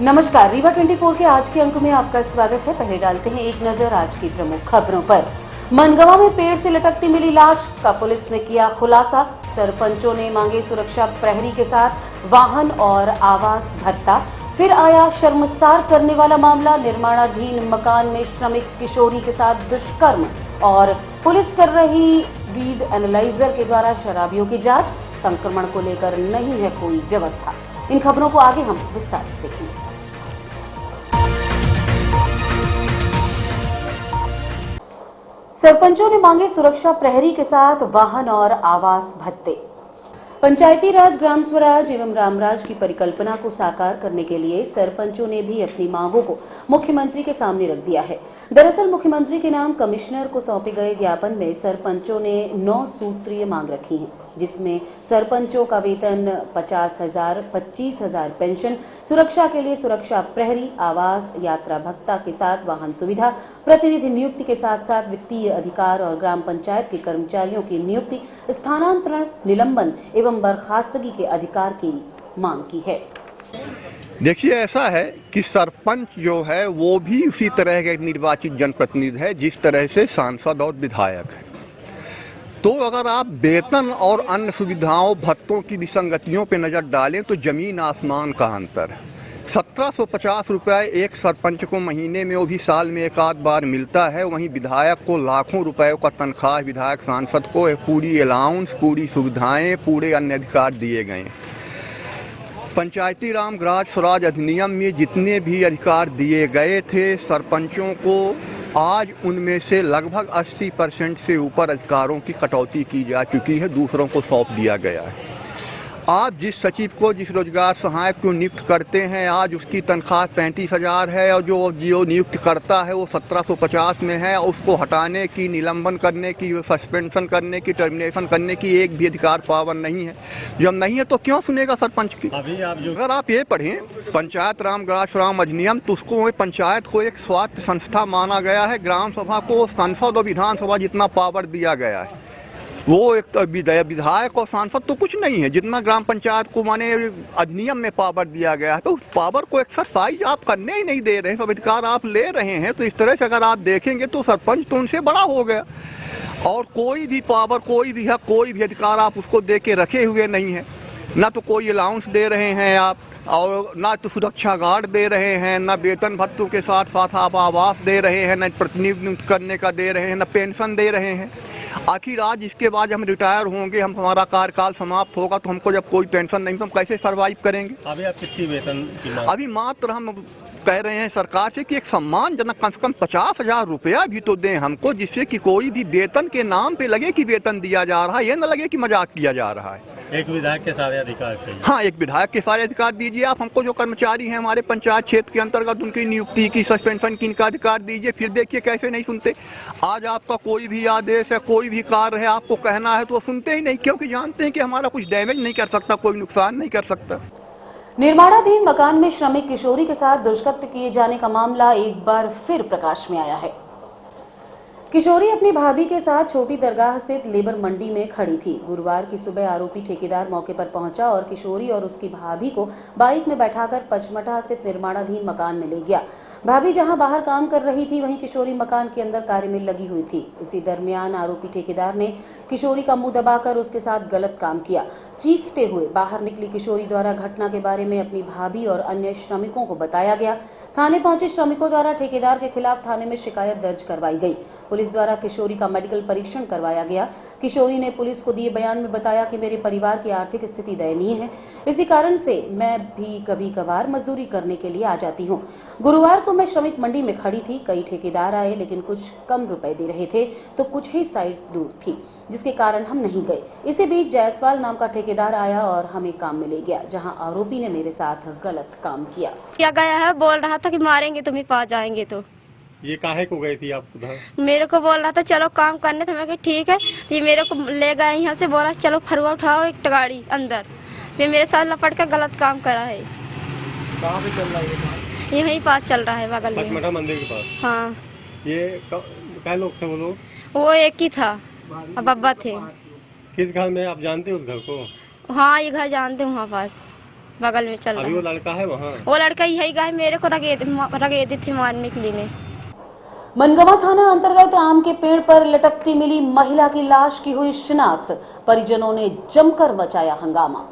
नमस्कार, रीवा 24 के आज के अंक में आपका स्वागत है। पहले डालते हैं एक नजर आज की प्रमुख खबरों पर। मनगवा में पेड़ से लटकती मिली लाश का पुलिस ने किया खुलासा। सरपंचों ने मांगे सुरक्षा प्रहरी के साथ वाहन और आवास भत्ता। फिर आया शर्मसार करने वाला मामला, निर्माणाधीन मकान में श्रमिक किशोरी के साथ दुष्कर्म और पुलिस कर रही ब्रीथ एनालाइजर के द्वारा शराबियों की जांच। संक्रमण को लेकर नहीं है कोई व्यवस्था। इन खबरों को आगे हम विस्तार से देखेंगे। सरपंचों ने मांगे सुरक्षा प्रहरी के साथ वाहन और आवास भत्ते। पंचायती राज, ग्राम स्वराज एवं रामराज की परिकल्पना को साकार करने के लिए सरपंचों ने भी अपनी मांगों को मुख्यमंत्री के सामने रख दिया है। दरअसल मुख्यमंत्री के नाम कमिश्नर को सौंपे गए ज्ञापन में सरपंचों ने 9 सूत्रीय मांग रखी है, जिसमें सरपंचों का वेतन 50,000, 25,000 पेंशन, सुरक्षा के लिए सुरक्षा प्रहरी, आवास, यात्रा भत्ता के साथ वाहन सुविधा, प्रतिनिधि नियुक्ति के साथ साथ वित्तीय अधिकार और ग्राम पंचायत के कर्मचारियों की नियुक्ति, स्थानांतरण, निलंबन एवं बर्खास्तगी के अधिकार की मांग की है। देखिए, ऐसा है कि सरपंच जो है वो भी उसी तरह के निर्वाचित जनप्रतिनिधि है जिस तरह से सांसद और विधायक है। तो अगर आप वेतन और अन्य सुविधाओं भत्तों की विसंगतियों पर नज़र डालें तो जमीन आसमान का अंतर है। 1750 रुपये एक सरपंच को महीने में, वो भी साल में एक आध बार मिलता है। वहीं विधायक को लाखों रुपयों का तनख्वाह, विधायक सांसद को पूरी अलाउंस, पूरी सुविधाएं, पूरे अन्य अधिकार दिए गए। पंचायती राज, ग्राम स्वराज अधिनियम में जितने भी अधिकार दिए गए थे सरपंचों को, आज उनमें से लगभग 80% से ऊपर अधिकारों की कटौती की जा चुकी है, दूसरों को सौंप दिया गया है। आप जिस सचिव को, जिस रोजगार सहायक को नियुक्त करते हैं, आज उसकी तनख्वाह 35,000 है और जो नियुक्त करता है वो 1750 में है। उसको हटाने की, निलंबन करने की, सस्पेंशन करने की, टर्मिनेशन करने की एक भी अधिकार पावर नहीं है। जब नहीं है तो क्यों सुनेगा सरपंच की? अगर आप ये पढ़ें पंचायत राज, ग्राम अधिनियम, तो उसको पंचायत को एक स्वायत्त संस्था माना गया है। ग्राम सभा को संसद और विधानसभा जितना पावर दिया गया है, वो एक विधायक और सांसद तो कुछ नहीं है जितना ग्राम पंचायत को माने अधिनियम में पावर दिया गया है। तो उस पावर को एक्सरसाइज आप करने ही नहीं दे रहे हैं, सब अधिकार आप ले रहे हैं। तो इस तरह से अगर आप देखेंगे तो सरपंच तो उनसे बड़ा हो गया और कोई भी पावर, कोई भी हक, कोई भी अधिकार आप उसको दे के रखे हुए नहीं है। ना तो कोई अलाउंस दे रहे हैं आप, और ना तो सुरक्षा गार्ड दे रहे हैं, ना वेतन भत्तों के साथ साथ आप आवास दे रहे हैं, ना प्रतिनियुक्त करने का दे रहे हैं, ना पेंशन दे रहे हैं। आखिर आज इसके बाद हम रिटायर होंगे, हमारा कार्यकाल समाप्त होगा, तो हमको जब कोई पेंशन नहीं तो हम कैसे सर्वाइव करेंगे? अभी आप कितनी वेतन की मांग? अभी मात्र हम कह रहे हैं सरकार से कि एक सम्मानजनक कम से कम 50,000 रुपया भी तो दें हमको, जिससे कि कोई भी वेतन के नाम पे लगे कि वेतन दिया जा रहा है, ये न लगे कि मजाक किया जा रहा है। एक विधायक के सारे अधिकार चाहिए। हाँ, एक विधायक के सारे अधिकार दीजिए आप हमको। जो कर्मचारी हैं हमारे पंचायत क्षेत्र के अंतर्गत, उनकी नियुक्ति की, सस्पेंशन की, इनका अधिकार दीजिए। फिर देखिए कैसे नहीं सुनते। आज आपका कोई भी आदेश है, कोई भी कार्य है, आपको कहना है तो सुनते ही नहीं, क्योंकि जानते हैं कि हमारा कुछ डैमेज नहीं कर सकता, कोई नुकसान नहीं कर सकता। निर्माणाधीन मकान में श्रमिक किशोरी के साथ दुष्कृत्य किए जाने का मामला एक बार फिर प्रकाश में आया है। किशोरी अपनी भाभी के साथ छोटी दरगाह स्थित लेबर मंडी में खड़ी थी। गुरुवार की सुबह आरोपी ठेकेदार मौके पर पहुंचा और किशोरी और उसकी भाभी को बाइक में बैठाकर पचमढ़ा स्थित निर्माणाधीन मकान में ले गया। भाभी जहां बाहर काम कर रही थी, वहीं किशोरी मकान के अंदर कार्य में लगी हुई थी। इसी दरमियान आरोपी ठेकेदार ने किशोरी का मुंह दबाकर उसके साथ गलत काम किया। चीखते हुए बाहर निकली किशोरी द्वारा घटना के बारे में अपनी भाभी और अन्य श्रमिकों को बताया गया। थाने पहुंचे श्रमिकों द्वारा ठेकेदार के खिलाफ थाने में शिकायत दर्ज करवाई गई। पुलिस द्वारा किशोरी का मेडिकल परीक्षण करवाया गया। किशोरी ने पुलिस को दिए बयान में बताया कि मेरे परिवार की आर्थिक स्थिति दयनीय है, इसी कारण से मैं भी कभी कभार मजदूरी करने के लिए आ जाती हूँ। गुरुवार को मैं श्रमिक मंडी में खड़ी थी, कई ठेकेदार आए लेकिन कुछ कम रुपए दे रहे थे, तो कुछ ही साइट दूर थी, जिसके कारण हम नहीं गए। इसी बीच जायसवाल नाम का ठेकेदार आया और हमें काम में ले गया, जहां आरोपी ने मेरे साथ गलत काम किया। क्या गया है, बोल रहा था कि मारेंगे, तुम्हें पास जाएंगे। तो ये काहे को गई थी आप उधर? मेरे को बोल रहा था चलो काम करने, तो मैं कहा ठीक है। ये मेरे को ले गए यहाँ से, बोला चलो फरुआ उठाओ एक गाड़ी अंदर। ये मेरे साथ लपट कर गलत काम करा है। कहाँ पे चल रहा है? यहीं पास चल रहा है, बगल में पचमढ़ा मंदिर के पास। हाँ। ये क्या लोग थे वो लोग? वो एक ही था, अब अब्बा थे। किस घर में, आप जानते हैं उस घर को? हाँ, ये घर जानते हैं वहाँ पास। बगल में चल अभी रहा वो लड़का है वहाँ? वो लड़का यही गया मेरे को रगेदी थी मारने के लिए। मनगवा थाना अंतर्गत आम के पेड़ पर लटकती मिली महिला की लाश की हुई शिनाख्त, परिजनों ने जमकर मचाया हंगामा।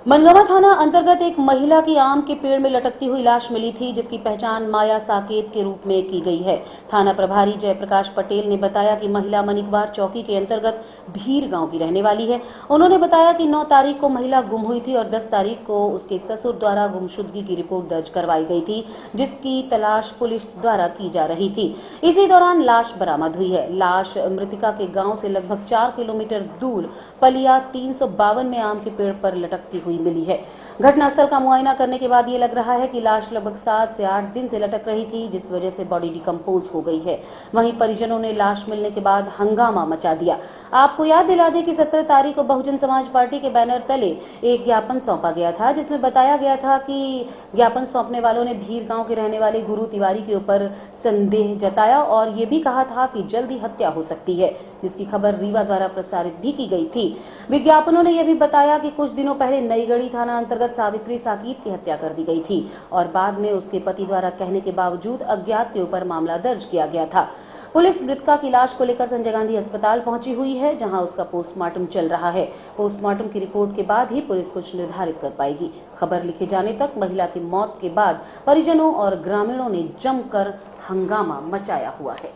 मनगवा थाना अंतर्गत एक महिला की आम के पेड़ में लटकती हुई लाश मिली थी, जिसकी पहचान माया साकेत के रूप में की गई है। थाना प्रभारी जयप्रकाश पटेल ने बताया कि महिला मनिकवार चौकी के अंतर्गत भीर गांव की रहने वाली है। उन्होंने बताया कि 9 तारीख को महिला गुम हुई थी और 10 तारीख को उसके ससुर द्वारा गुमशुदगी की रिपोर्ट दर्ज करवाई गई थी, जिसकी तलाश पुलिस द्वारा की जा रही थी। इसी दौरान लाश बरामद हुई है। लाश मृतका के गाँव से लगभग 4 किलोमीटर दूर पलिया 352 में आम के पेड़ पर लटकती हुई मिली है। घटनास्थल का मुआयना करने के बाद ये लग रहा है कि लाश लगभग 7 से 8 दिन से लटक रही थी, जिस वजह से बॉडी डिकम्पोज हो गई है। वहीं परिजनों ने लाश मिलने के बाद हंगामा मचा दिया। आपको याद दिला दें कि 17 तारीख को बहुजन समाज पार्टी के बैनर तले एक ज्ञापन सौंपा गया था, जिसमें बताया गया था कि ज्ञापन सौंपने वालों ने भीर गांव के रहने वाले गुरु तिवारी के ऊपर संदेह जताया और ये भी कहा था कि जल्द ही हत्या हो सकती है, जिसकी खबर रीवा द्वारा प्रसारित भी की गई थी। विज्ञापनों ने यह भी बताया कि कुछ दिनों पहले नईगढ़ी थाना अंतर्गत सावित्री साकीत की हत्या कर दी गई थी और बाद में उसके पति द्वारा कहने के बावजूद अज्ञात के ऊपर मामला दर्ज किया गया था। पुलिस मृतका की लाश को लेकर संजय गांधी अस्पताल पहुंची हुई है, जहां उसका पोस्टमार्टम चल रहा है। पोस्टमार्टम की रिपोर्ट के बाद ही पुलिस कुछ निर्धारित कर पाएगी। खबर लिखे जाने तक महिला की मौत के बाद परिजनों और ग्रामीणों ने जमकर हंगामा मचाया हुआ है।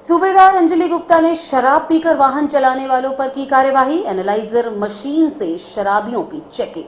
सूबेदार अंजलि गुप्ता ने शराब पीकर वाहन चलाने वालों पर की कार्यवाही, एनालाइजर मशीन से शराबियों की चेकिंग।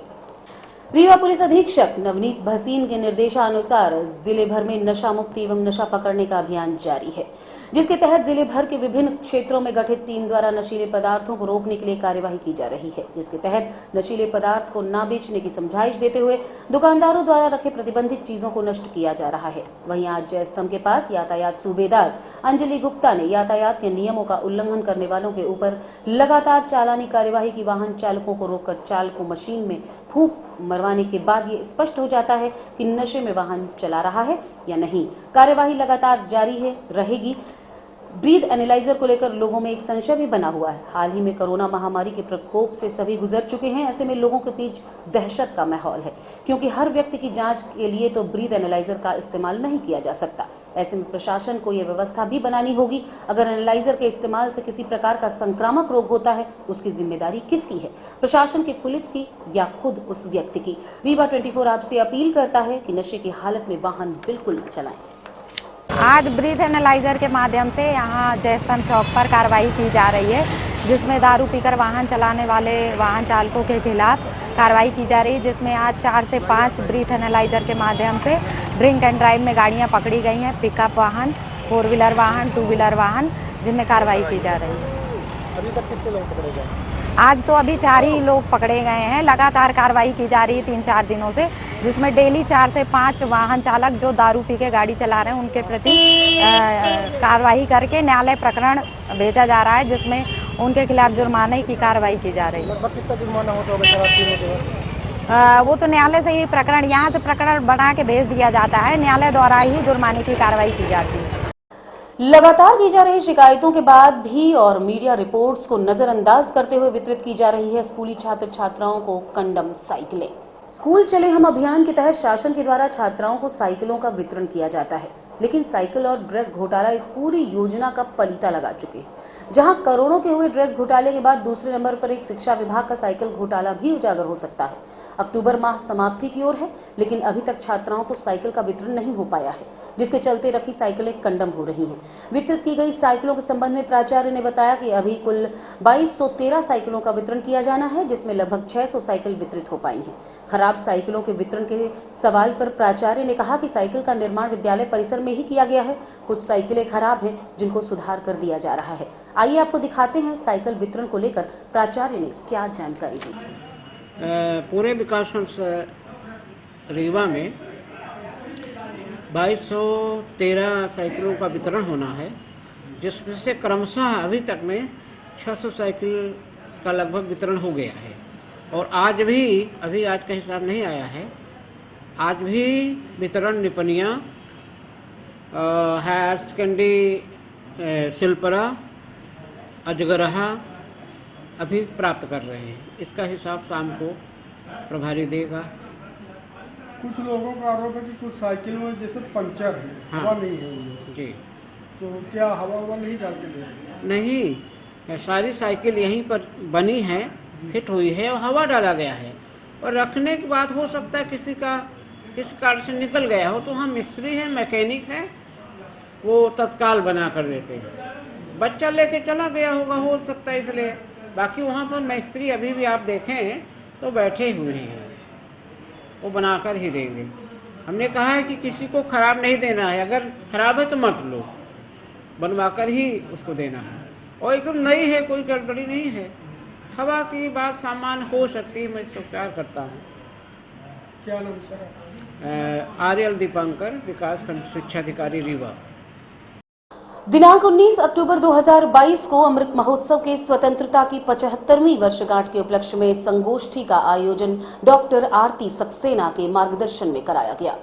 रीवा पुलिस अधीक्षक नवनीत भसीन के निर्देशानुसार जिले भर में नशा मुक्ति एवं नशा पकड़ने का अभियान जारी है, जिसके तहत जिले भर के विभिन्न क्षेत्रों में गठित टीम द्वारा नशीले पदार्थों को रोकने के लिए कार्यवाही की जा रही है, जिसके तहत नशीले पदार्थ को न बेचने की समझाइश देते हुए दुकानदारों द्वारा रखे प्रतिबंधित चीजों को नष्ट किया जा रहा है। वहीं आज जय स्तंभ के पास यातायात सूबेदार अंजलि गुप्ता ने यातायात के नियमों का उल्लंघन करने वालों के ऊपर लगातार चालानी कार्यवाही की। वाहन चालकों को रोककर चालक को मशीन में फूंक मरवाने के बाद ये स्पष्ट हो जाता है कि नशे में वाहन चला रहा है या नहीं। कार्यवाही लगातार जारी रहेगी। ब्रीथ एनालाइजर को लेकर लोगों में एक संशय भी बना हुआ है। हाल ही में कोरोना महामारी के प्रकोप से सभी गुजर चुके हैं। ऐसे में लोगों के बीच दहशत का माहौल है, क्योंकि हर व्यक्ति की जांच के लिए तो ब्रीथ एनालाइजर का इस्तेमाल नहीं किया जा सकता। ऐसे में प्रशासन को यह व्यवस्था भी बनानी होगी। अगर एनालाइजर के इस्तेमाल से किसी प्रकार का संक्रामक रोग होता है, उसकी जिम्मेदारी किसकी है? प्रशासन की, पुलिस की या खुद उस व्यक्ति की? रीवा 24 आपसे अपील करता है कि नशे की हालत में वाहन बिल्कुल न चलाएं। आज ब्रीथ एनालाइजर के माध्यम से यहाँ जय स्तंभ चौक पर कार्रवाई की जा रही है, जिसमें दारू पीकर वाहन चलाने वाले वाहन चालकों के खिलाफ कार्रवाई की जा रही है, जिसमें आज 4 से 5 ब्रीथ एनालाइजर के माध्यम से ड्रिंक एंड ड्राइव में गाड़ियाँ पकड़ी गई हैं। पिकअप वाहन, 4 व्हीलर वाहन, 2 व्हीलर वाहन, जिनमें कार्रवाई की जा रही है। अभी तक कितने लोग पकड़े गए? आज तो अभी 4 ही लोग पकड़े गए हैं। लगातार कार्रवाई की जा रही है 3-4 दिनों से, जिसमें डेली 4 से 5 वाहन चालक जो दारू पी के गाड़ी चला रहे हैं उनके प्रति कार्रवाई करके न्यायालय प्रकरण भेजा जा रहा है, जिसमें उनके खिलाफ जुर्माने की कार्रवाई की जा रही है। लगभग कितना जुर्माना होता होगा शराब पीने के बाद? वो तो न्यायालय से ही प्रकरण, यहाँ से प्रकरण बना के भेज दिया जाता है, न्यायालय द्वारा ही जुर्माने की कार्रवाई की जाती है। लगातार की जा रही शिकायतों के बाद भी और मीडिया रिपोर्ट्स को नजरअंदाज करते हुए वितरित की जा रही है स्कूली छात्र छात्राओं को कंडम साइकिलें। स्कूल चले हम अभियान के तहत शासन के द्वारा छात्राओं को साइकिलों का वितरण किया जाता है, लेकिन साइकिल और ड्रेस घोटाला इस पूरी योजना का पलीता लगा चुके हैं। जहां करोड़ों के हुए ड्रेस घोटाले के बाद दूसरे नंबर पर एक शिक्षा विभाग का साइकिल घोटाला भी उजागर हो सकता है। अक्टूबर माह समाप्ति की ओर है, लेकिन अभी तक छात्राओं को साइकिल का वितरण नहीं हो पाया है, जिसके चलते रखी साइकिलें कंडम हो रही हैं। वितरित की गई साइकिलों के संबंध में प्राचार्य ने बताया कि अभी कुल 2213 साइकिलों का वितरण किया जाना है, जिसमें लगभग 600 साइकिल वितरित हो पाई हैं। खराब साइकिलों के वितरण के सवाल पर प्राचार्य ने कहा कि साइकिल का निर्माण विद्यालय परिसर में ही किया गया है। कुछ साइकिलें खराब हैं, जिनको सुधार कर दिया जा रहा है। आइए आपको दिखाते हैं साइकिल वितरण को लेकर प्राचार्य ने क्या जानकारी दी। पूरे विकासखंड रीवा में 2213 साइकिलों का वितरण होना है, जिसमें से क्रमशः अभी तक में 600 साइकिल का लगभग वितरण हो गया है। और आज भी, अभी आज का हिसाब नहीं आया है, आज भी वितरण निपनिया, हायर सेकेंडरी, सिलपरा, अजगरहा अभी प्राप्त कर रहे हैं। इसका हिसाब शाम को प्रभारी देगा। कुछ लोगों का आरोप है कि कुछ साइकिल में जैसे पंचर है, हाँ। हवा नहीं है उनमें। जी तो क्या हवा नहीं डाल के दे? नहीं, सारी साइकिल यहीं पर बनी है, फिट हुई है और हवा डाला गया है। और रखने के बाद हो सकता है किसी कारण से निकल गया हो, तो हम मिस्त्री हैं, मैकेनिक हैं, वो तत्काल बना कर देते हैं। बच्चा लेके चला गया होगा, हो सकता है इसलिए। बाकी वहाँ पर मिस्त्री अभी भी आप देखें तो बैठे हुए हैं, वो बना कर ही देंगे। हमने कहा है कि किसी को खराब नहीं देना है, अगर खराब है तो मत लो, बनवा कर ही उसको देना है। और एकदम नई है, कोई गड़बड़ी नहीं है। हवा की बात सामान्य हो सकती है, मैं इसको प्यार करता हूँ। क्या नाम सर? आर्यल दीपांकर, विकास खंड शिक्षा अधिकारी रीवा। दिनांक 19 अक्टूबर 2022 को अमृत महोत्सव के स्वतंत्रता की 75वीं वर्षगांठ के उपलक्ष्य में संगोष्ठी का आयोजन डॉक्टर आरती सक्सेना के मार्गदर्शन में कराया गया।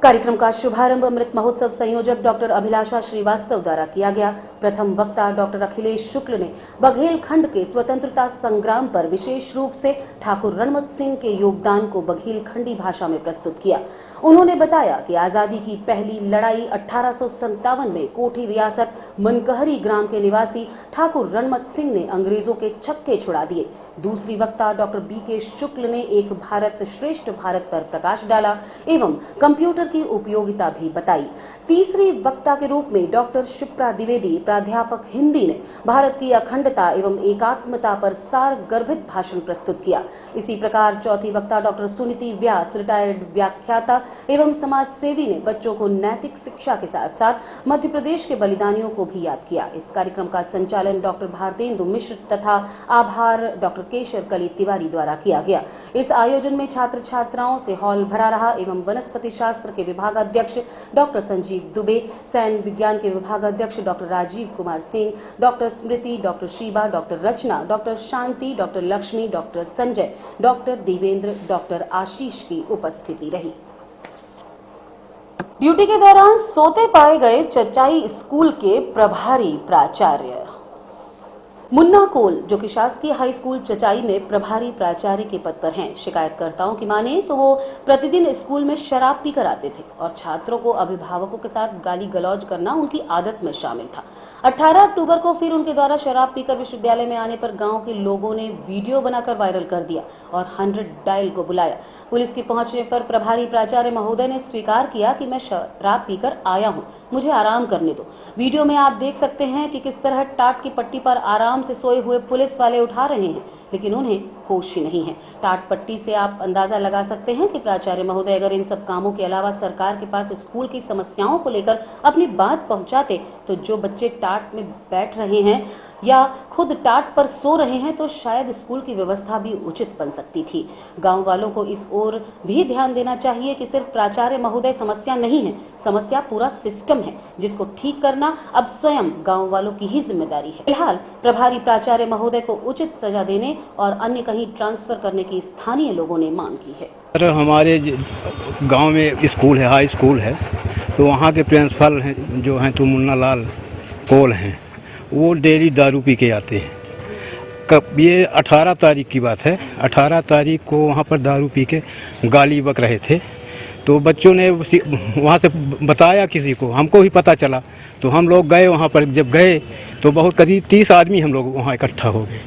कार्यक्रम का शुभारंभ अमृत महोत्सव संयोजक डॉक्टर अभिलाषा श्रीवास्तव द्वारा किया गया। प्रथम वक्ता डॉक्टर अखिलेश शुक्ल ने बघेल खंड के स्वतंत्रता संग्राम पर विशेष रूप से ठाकुर रणमत सिंह के योगदान को बघेल खंडी भाषा में प्रस्तुत किया। उन्होंने बताया कि आजादी की पहली लड़ाई 1857 में कोठी रियासत मनकहरी ग्राम के निवासी ठाकुर रणमत सिंह ने अंग्रेजों के छक्के छुड़ा दिए। दूसरी वक्ता डॉक्टर बीके शुक्ल ने एक भारत श्रेष्ठ भारत पर प्रकाश डाला एवं कंप्यूटर की उपयोगिता भी बताई। तीसरी वक्ता के रूप में डॉक्टर शिप्रा द्विवेदी, प्राध्यापक हिंदी, ने भारत की अखंडता एवं एकात्मता पर सार गर्भित भाषण प्रस्तुत किया। इसी प्रकार चौथी वक्ता डॉक्टर सुनीति व्यास, रिटायर्ड व्याख्याता एवं समाज सेवी, ने बच्चों को नैतिक शिक्षा के साथ साथ मध्य प्रदेश के बलिदानियों को भी याद किया। इस कार्यक्रम का संचालन डॉक्टर भारतेंदु मिश्र तथा आभार डॉक्टर केशर कली तिवारी द्वारा किया गया। इस आयोजन में छात्र छात्राओं से हॉल भरा रहा एवं वनस्पति शास्त्र के विभागाध्यक्ष डॉक्टर संजीव दुबे, सैन्य विज्ञान के विभागाध्यक्ष doctor Rajiv Kumar Singh, doctor Smriti, doctor Sheeba, doctor Rachna, doctor Shanti, doctor Lakshmi, doctor Sanjay, doctor Devendra, doctor Ashish की उपस्थिति रही। ड्यूटी के दौरान सोते पाए गए चचाई स्कूल के प्रभारी प्राचार्य मुन्ना कोल, जो कि शासकीय हाई स्कूल चचाई में प्रभारी प्राचार्य के पद पर हैं। शिकायतकर्ताओं की माने तो वो प्रतिदिन स्कूल में शराब पीकर आते थे और छात्रों को अभिभावकों के साथ गाली गलौज करना उनकी आदत में शामिल था। 18 अक्टूबर को फिर उनके द्वारा शराब पीकर विश्वविद्यालय में आने पर गांव के लोगों ने वीडियो बनाकर वायरल कर दिया और 100 डायल को बुलाया। पुलिस के पहुंचने पर प्रभारी प्राचार्य महोदय ने स्वीकार किया कि मैं शराब पीकर आया हूं, मुझे आराम करने दो। वीडियो में आप देख सकते हैं कि किस तरह टाट की पट्टी पर आराम से सोए हुए पुलिस वाले उठा रहे हैं, लेकिन उन्हें होश ही नहीं है। टाट पट्टी से आप अंदाजा लगा सकते हैं कि प्राचार्य महोदय अगर इन सब कामों के अलावा सरकार के पास स्कूल की समस्याओं को लेकर अपनी बात पहुंचाते तो जो बच्चे टाट में बैठ रहे हैं या खुद टाट पर सो रहे हैं तो शायद स्कूल की व्यवस्था भी उचित बन सकती थी। गांव वालों को इस ओर भी ध्यान देना चाहिए कि सिर्फ प्राचार्य महोदय समस्या नहीं है, समस्या पूरा सिस्टम है, जिसको ठीक करना अब स्वयं गांव वालों की ही जिम्मेदारी है। फिलहाल प्रभारी प्राचार्य महोदय को उचित सजा देने और अन्य कहीं ट्रांसफर करने की स्थानीय लोगों ने मांग की है। सर, हमारे गांव में स्कूल है, हाई स्कूल है, तो वहाँ के प्रिंसिपल हैं जो हैं तो मुन्ना लाल कोल हैं, वो डेली दारू पी के आते हैं। कब ये 18 तारीख की बात है, 18 तारीख को वहाँ पर दारू पी के गाली बक रहे थे, तो बच्चों ने वहाँ से बताया किसी को, हमको भी पता चला, तो हम लोग गए वहाँ पर। जब गए तो बहुत करीब 30 आदमी हम लोग वहाँ इकट्ठा हो गए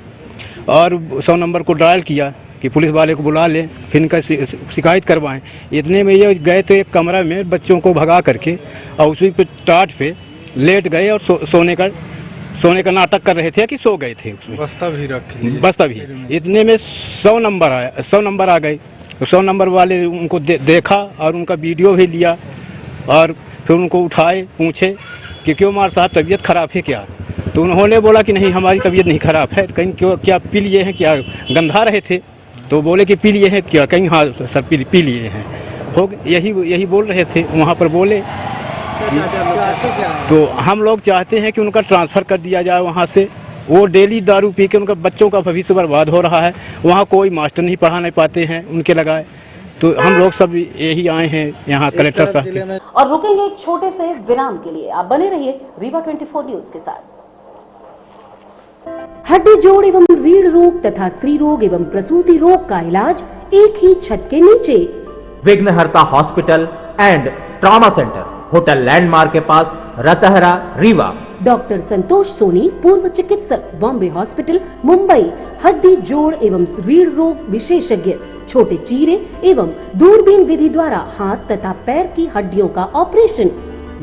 और 100 नंबर को डायल किया कि पुलिस वाले को बुला लें, फिर इनका शिकायत करवाएं। इतने में ये गए तो एक कमरा में बच्चों को भगा करके और उसी पे टाट पे लेट गए और सोने का नाटक कर रहे थे कि सो गए थे। उसमें बस्ता भी रखी, बस्ता भी। इतने में 100 नंबर आया, 100 नंबर आ गए। तो 100 नंबर वाले उनको देखा और उनका वीडियो भी लिया और फिर उनको उठाए, पूछे कि क्यों मार साहब तबीयत खराब है क्या? तो उन्होंने बोला कि नहीं हमारी तबीयत नहीं खराब है। कहीं क्यों, क्या पी लिए हैं, क्या गंधा रहे थे? तो बोले कि पी लिए हैं क्या? कहीं हाँ सर पी लिए हैं। हो यही बोल रहे थे वहाँ पर बोले। तो हम लोग चाहते हैं कि उनका ट्रांसफ़र कर दिया जाए वहाँ से। वो डेली दारू पी के उनका बच्चों का भविष्य बर्बाद हो रहा है। वहाँ कोई मास्टर नहीं पढ़ा नहीं पाते हैं उनके लगाए। तो हम लोग सब यही आए हैं यहाँ कलेक्टर साहब। और रुकेंगे एक छोटे से विराम के लिए। आप बने रहिए रीवा 24 न्यूज के साथ। हड्डी जोड़ एवं रीढ़ रोग तथा स्त्री रोग एवं प्रसूति रोग का इलाज एक ही छत के नीचे। विघ्नहर्ता hospital and trauma centre, hotel landmark के पास, रतहरा, रीवा। डॉक्टर संतोष सोनी, पूर्व चिकित्सक, बॉम्बे हॉस्पिटल, मुंबई। हड्डी जोड़ एवं रीढ़ रोग विशेषज्ञ, छोटे चीरे एवं दूरबीन विधि द्वारा हाथ तथा पैर की हड्डियों का ऑपरेशन।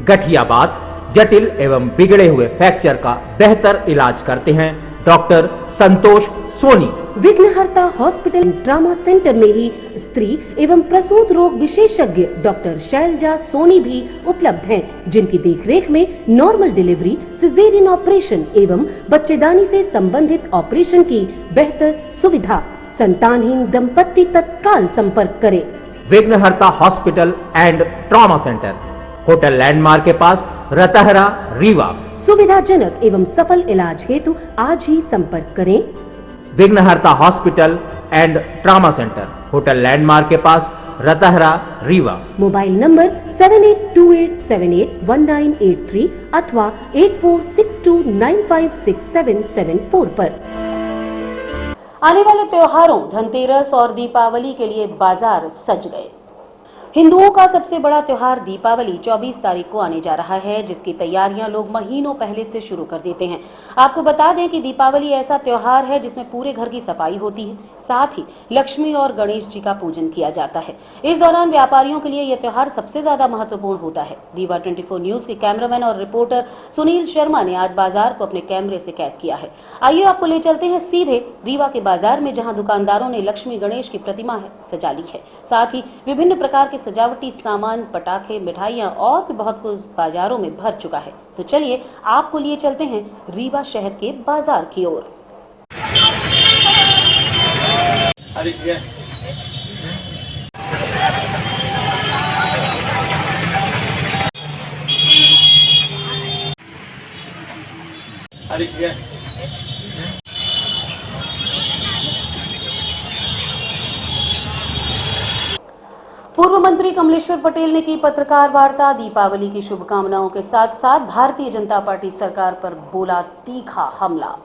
गठियाबात, जटिल एवं बिगड़े हुए फ्रैक्चर का बेहतर इलाज करते हैं डॉक्टर संतोष सोनी। विघ्नहर्ता हॉस्पिटल ट्रॉमा सेंटर में ही स्त्री एवं प्रसूत रोग विशेषज्ञ डॉक्टर शैलजा सोनी भी उपलब्ध हैं, जिनकी देखरेख में नॉर्मल डिलीवरी, सिजेरियन ऑपरेशन एवं बच्चेदानी से संबंधित ऑपरेशन की बेहतर सुविधा। संतानहीन दंपत्ति तत्काल संपर्क करें। विघ्नहर्ता hospital and trauma centre, hotel landmark के पास, रतहरा, रीवा। सुविधाजनक एवं सफल इलाज हेतु आज ही संपर्क करें। विघ्नहर्ता hospital and trauma centre, hotel landmark के पास, रतहरा, रीवा। मोबाइल नंबर 7828781983 अथवा 8462956774 पर। आने वाले त्योहारों धनतेरस और दीपावली के लिए बाजार सज गए। हिंदुओं का सबसे बड़ा त्योहार दीपावली 24 तारीख को आने जा रहा है, जिसकी तैयारियां लोग महीनों पहले से शुरू कर देते हैं। आपको बता दें कि दीपावली ऐसा त्योहार है जिसमें पूरे घर की सफाई होती है, साथ ही लक्ष्मी और गणेश जी का पूजन किया जाता है। इस दौरान व्यापारियों के लिए यह त्योहार सबसे ज्यादा महत्वपूर्ण होता है। रीवा 24 न्यूज के कैमरामैन और रिपोर्टर सुनील शर्मा ने आज बाजार को अपने कैमरे से कैद किया है। आइए आपको ले चलते हैं सीधे रीवा के बाजार में, जहाँ दुकानदारों ने लक्ष्मी गणेश की प्रतिमा सजा ली है। साथ ही विभिन्न प्रकार के सजावटी सामान, पटाखे, मिठाइयां और भी बहुत कुछ बाजारों में भर चुका है। तो चलिए आपको लिए चलते हैं रीवा शहर के बाजार की ओर। पूर्व मंत्री कमलेश्वर पटेल ने की पत्रकार वार्ता। दीपावली की शुभकामनाओं के साथ साथ भारतीय जनता पार्टी सरकार पर बोला तीखा हमला।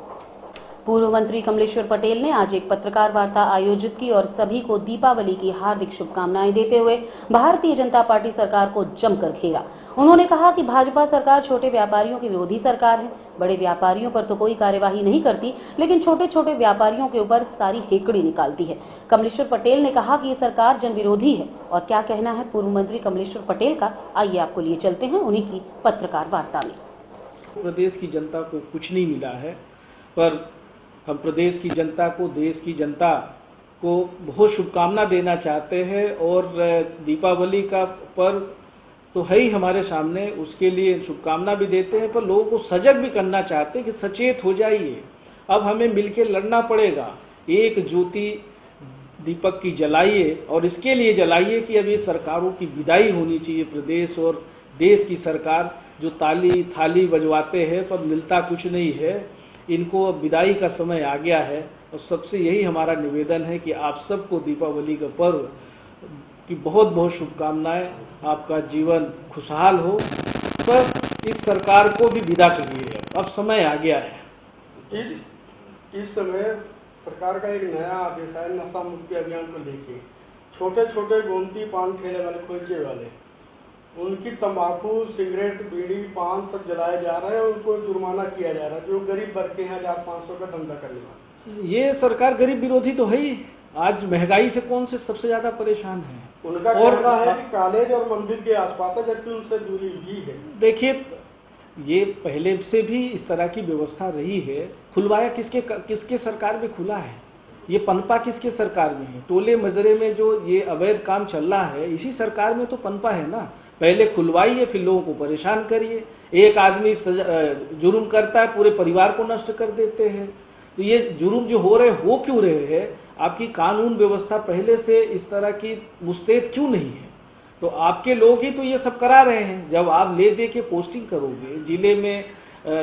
पूर्व मंत्री कमलेश्वर पटेल ने आज एक पत्रकार वार्ता आयोजित की और सभी को दीपावली की हार्दिक शुभकामनाएं देते हुए भारतीय जनता पार्टी सरकार को जमकर घेरा। उन्होंने कहा कि भाजपा सरकार छोटे व्यापारियों की विरोधी सरकार है। बड़े व्यापारियों पर तो कोई कार्यवाही नहीं करती, लेकिन छोटे छोटे व्यापारियों के ऊपर सारी हेकड़ी निकालती है। कमलेश्वर पटेल ने कहा कि ये सरकार जन विरोधी है। और क्या कहना है पूर्व मंत्री कमलेश्वर पटेल का, आइए आपको लिए चलते हैं उन्हीं की पत्रकार वार्ता में। प्रदेश की जनता को कुछ नहीं मिला है, पर हम प्रदेश की जनता को, देश की जनता को बहुत शुभकामना देना चाहते हैं। और दीपावली का पर्व तो है ही हमारे सामने, उसके लिए शुभकामना भी देते हैं, पर लोगों को सजग भी करना चाहते हैं कि सचेत हो जाइए। अब हमें मिलकर लड़ना पड़ेगा। एक ज्योति दीपक की जलाइए, और इसके लिए जलाइए कि अब ये सरकारों की विदाई होनी चाहिए। प्रदेश और देश की सरकार जो ताली थाली बजवाते हैं पर मिलता कुछ नहीं है, इनको अब विदाई का समय आ गया है। और सबसे यही हमारा निवेदन है कि आप सबको दीपावली का पर्व की बहुत बहुत शुभकामनाएं। आपका जीवन खुशहाल हो, पर इस सरकार को भी विदा करिए, अब समय आ गया है। इस समय सरकार का एक नया आदेश है नशा मुक्ति अभियान को लेके। छोटे छोटे गोमती पान ठेले वाले, खोजे वाले, उनकी तंबाकू, सिगरेट, बीड़ी, पान सब जलाए जा रहे हैं। उनको जुर्माना किया जा रहा है, जो गरीब वर्ग के हैं 1500 का धंधा करने वाले। ये सरकार गरीब विरोधी तो है ही। आज महंगाई से कौन से सबसे ज्यादा परेशान है? उनका कहना है कि कॉलेज और मंदिर के आसपास है, जबकि उनसे दूरी भी है। देखिए, ये पहले से भी इस तरह की व्यवस्था रही है। खुलवाया किसके सरकार में खुला है? ये पनपा किसके सरकार में है? टोले मजरे में जो ये अवैध काम चल रहा है, इसी सरकार में तो पनपा है ना। पहले खुलवाइए, फिर लोगों को परेशान करिए। एक आदमी जुर्म करता है, पूरे परिवार को नष्ट कर देते हैं। तो ये जुर्म जो हो क्यों रहे हैं? आपकी कानून व्यवस्था पहले से इस तरह की मुस्तैद क्यों नहीं है? तो आपके लोग ही तो ये सब करा रहे हैं। जब आप ले दे के पोस्टिंग करोगे, जिले में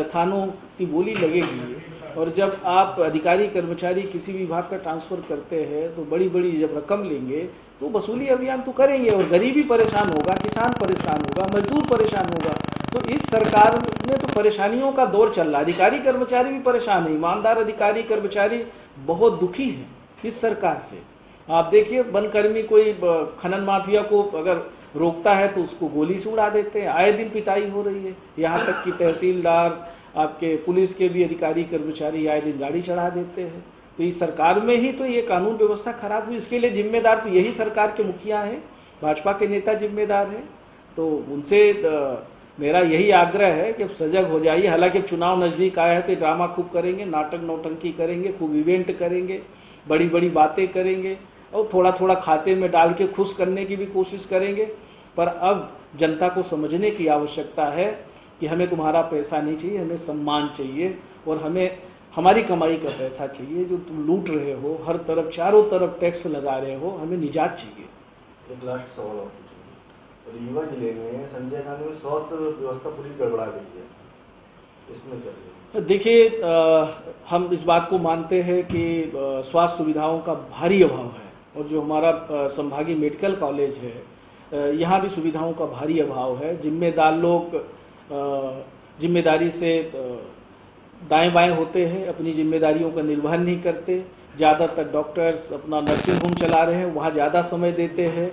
थानों की बोली लगेगी, और जब आप अधिकारी कर्मचारी किसी विभाग का ट्रांसफर करते हैं तो बड़ी बड़ी जब रकम लेंगे तो वसूली अभियान तो करेंगे, और गरीबी परेशान होगा, किसान परेशान होगा, मजदूर परेशान होगा। तो इस सरकार में तो परेशानियों का दौर चल रहा है। अधिकारी कर्मचारी भी परेशान है, ईमानदार अधिकारी कर्मचारी बहुत दुखी हैं इस सरकार से। आप देखिए, वनकर्मी कोई खनन माफिया को अगर रोकता है तो उसको गोली से उड़ा देते हैं। आए दिन पिटाई हो रही है, यहाँ तक कि तहसीलदार, आपके पुलिस के भी अधिकारी कर्मचारी आए दिन गाड़ी चढ़ा देते हैं। तो इस सरकार में ही तो ये कानून व्यवस्था खराब हुई। इसके लिए जिम्मेदार तो यही सरकार के मुखिया हैं, भाजपा के नेता जिम्मेदार हैं। तो उनसे मेरा यही आग्रह है कि अब सजग हो जाइए। हालांकि अब चुनाव नज़दीक आया है तो ड्रामा खूब करेंगे, नाटक नौटंकी करेंगे, खूब इवेंट करेंगे, बड़ी बड़ी बातें करेंगे और थोड़ा थोड़ा खाते में डाल के खुश करने की भी कोशिश करेंगे। पर अब जनता को समझने की आवश्यकता है कि हमें तुम्हारा पैसा नहीं चाहिए, हमें सम्मान चाहिए और हमें हमारी कमाई का पैसा चाहिए। जो तुम लूट रहे हो, हर तरफ चारों तरफ टैक्स लगा रहे हो, हमें निजात चाहिए। एक लास्ट सवाल और पूछूंगा। रीवा जिले में संजय गांधी में स्वास्थ्य व्यवस्था पूरी गड़बड़ा गई है, इसमें क्या? देखिए, हम इस बात को मानते हैं कि स्वास्थ्य सुविधाओं का भारी अभाव है और जो हमारा संभागीय मेडिकल कॉलेज है, यहाँ भी सुविधाओं का भारी अभाव है। जिम्मेदार लोग जिम्मेदारी से दाएं बाएं होते हैं, अपनी जिम्मेदारियों का निर्वहन नहीं करते। ज़्यादातर डॉक्टर्स अपना नर्सिंग होम चला रहे हैं, वहाँ ज़्यादा समय देते हैं,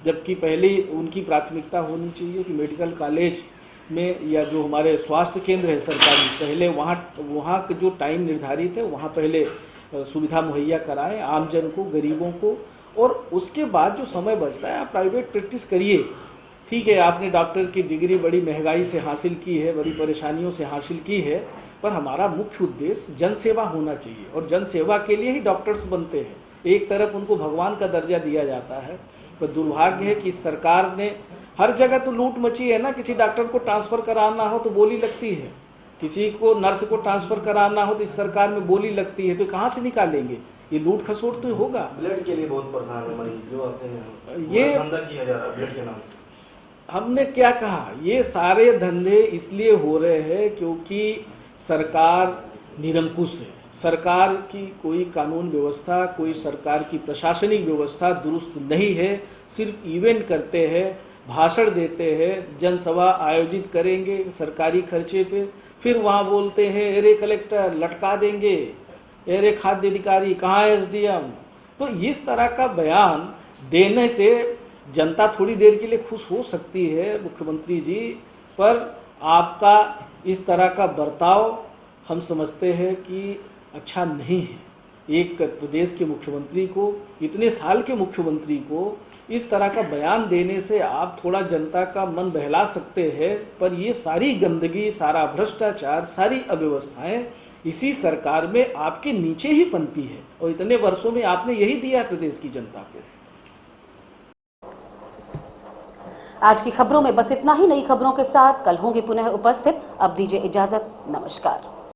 जबकि पहले उनकी प्राथमिकता होनी चाहिए कि मेडिकल कॉलेज में या जो हमारे स्वास्थ्य केंद्र है सरकारी, पहले वहाँ का जो टाइम निर्धारित है वहाँ पहले सुविधा मुहैया कराएं आमजन को, गरीबों को, और उसके बाद जो समय बचता है आप प्राइवेट प्रैक्टिस करिए। ठीक है, आपने डॉक्टर की डिग्री बड़ी महंगाई से हासिल की है, बड़ी परेशानियों से हासिल की है, पर हमारा मुख्य उद्देश्य जनसेवा होना चाहिए और जनसेवा के लिए ही डॉक्टर्स बनते हैं। एक तरफ उनको भगवान का दर्जा दिया जाता है, पर दुर्भाग्य है कि सरकार ने हर जगह तो लूट मची है ना। किसी डॉक्टर को ट्रांसफ़र कराना हो तो बोली लगती है, किसी को नर्स को ट्रांसफ़र कराना हो तो इस सरकार में बोली लगती है, तो कहाँ से निकालेंगे? ये लूट खसोट तो होगा। ब्लड के लिए बहुत परेशान है मरीज जो आते हैं, ये धंधा किया जा रहा है ब्लड के नाम। हमने क्या कहा, ये सारे धंधे इसलिए हो रहे हैं क्योंकि सरकार निरंकुश है। सरकार की कोई कानून व्यवस्था, कोई सरकार की प्रशासनिक व्यवस्था दुरुस्त नहीं है। सिर्फ इवेंट करते हैं, भाषण देते हैं, जनसभा आयोजित करेंगे सरकारी खर्चे पे, फिर वहाँ बोलते हैं अरे कलेक्टर लटका देंगे, अरे खाद्य अधिकारी कहाँ है SDM। तो इस तरह का बयान देने से जनता थोड़ी देर के लिए खुश हो सकती है मुख्यमंत्री जी, पर आपका इस तरह का बर्ताव हम समझते हैं कि अच्छा नहीं है। एक प्रदेश के मुख्यमंत्री को, इतने साल के मुख्यमंत्री को इस तरह का बयान देने से आप थोड़ा जनता का मन बहला सकते हैं, पर ये सारी गंदगी, सारा भ्रष्टाचार, सारी अव्यवस्थाएं इसी सरकार में आपके नीचे ही पनपी है और इतने वर्षों में आपने यही दिया प्रदेश की जनता को। आज की खबरों में बस इतना ही। नई खबरों के साथ कल होंगे पुनः उपस्थित। अब दीजिए इजाजत, नमस्कार।